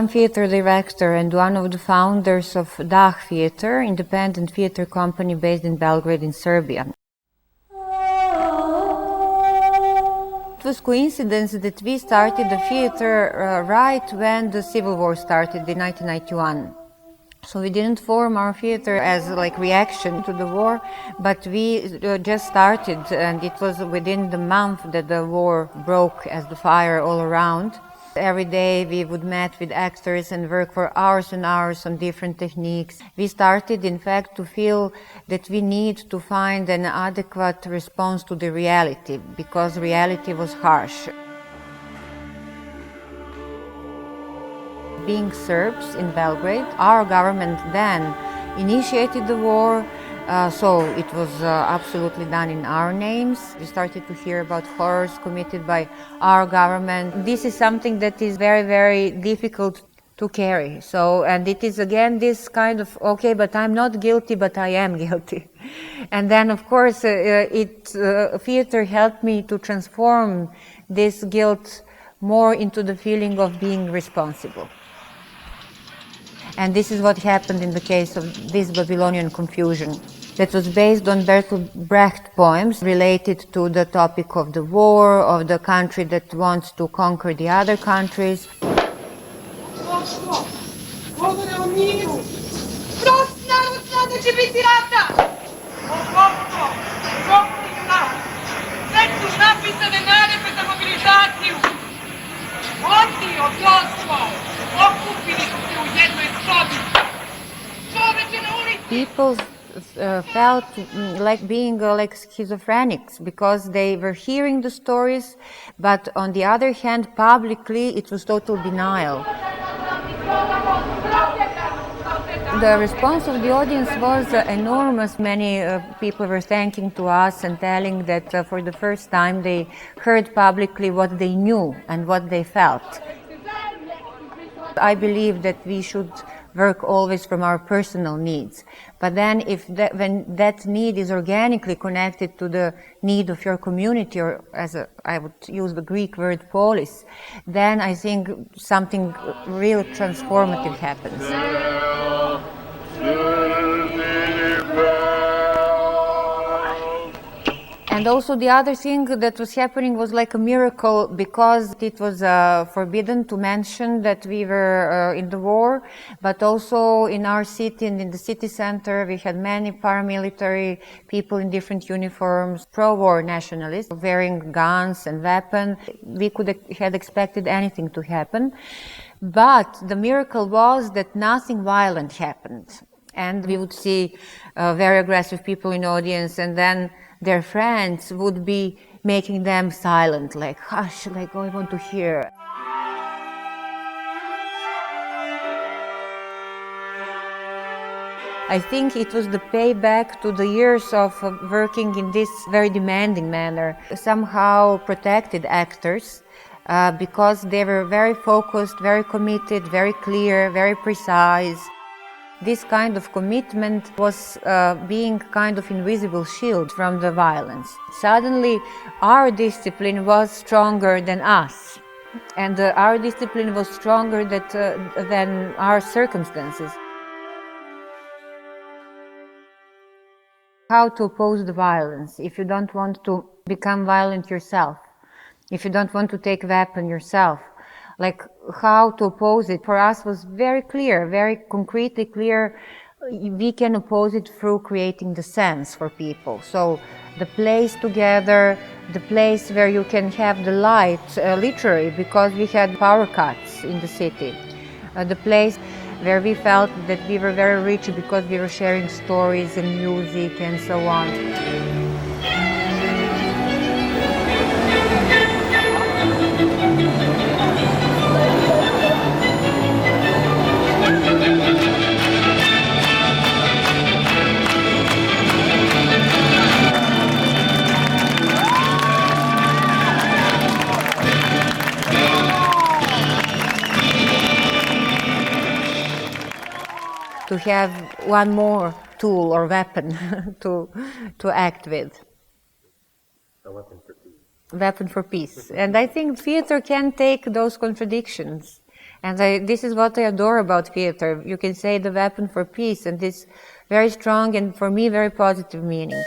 I'm theater director and one of the founders of DAH Theater, independent theater company based in Belgrade in Serbia. It was coincidence that we started the theater right when the Civil War started in 1991. So we didn't form our theater as like reaction to the war, but we just started, and it was within the month that the war broke as the fire all around. Every day we would meet with actors and work for hours and hours on different techniques. We started, in fact, to feel that we need to find an adequate response to the reality, because reality was harsh. Being Serbs in Belgrade, our government then initiated the war, so it was absolutely done in our names. We started to hear about horrors committed by our government. This is something that is very, very difficult to carry. So, and it is again this kind of, okay, but I'm not guilty, but I am guilty. And then, of course, theater helped me to transform this guilt more into the feeling of being responsible. And this is what happened in the case of this Babylonian confusion that was based on Bertolt Brecht poems related to the topic of the war, of the country that wants to conquer the other countries. People felt like being like schizophrenics because they were hearing the stories, but on the other hand, publicly it was total denial. The response of the audience was enormous. Many people were thanking to us and telling that for the first time they heard publicly what they knew and what they felt. I believe that we should work always from our personal needs. But then when that need is organically connected to the need of your community, or I would use the Greek word polis, then I think something real transformative happens. And also the other thing that was happening was like a miracle, because it was forbidden to mention that we were in the war, but also in our city and in the city center we had many paramilitary people in different uniforms, pro-war nationalists, wearing guns and weapons. We could have expected anything to happen, but the miracle was that nothing violent happened. And we would see very aggressive people in the audience, and then their friends would be making them silent, like, hush, like, oh, I want to hear. I think it was the payback to the years of working in this very demanding manner. Somehow protected actors because they were very focused, very committed, very clear, very precise. This kind of commitment was being kind of invisible shield from the violence. Suddenly, our discipline was stronger than us, and our discipline was stronger than our circumstances. How to oppose the violence if you don't want to become violent yourself, if you don't want to take a weapon yourself. Like how to oppose it for us was very clear, very concretely clear. We can oppose it through creating the sense for people. So the place together, the place where you can have the light, literally, because we had power cuts in the city. The place where we felt that we were very rich because we were sharing stories and music and so on. To have one more tool or weapon to act with. A weapon for peace. Weapon for peace. And I think theater can take those contradictions And this is what I adore about theater. You can say the weapon for peace, and this very strong and for me very positive meaning.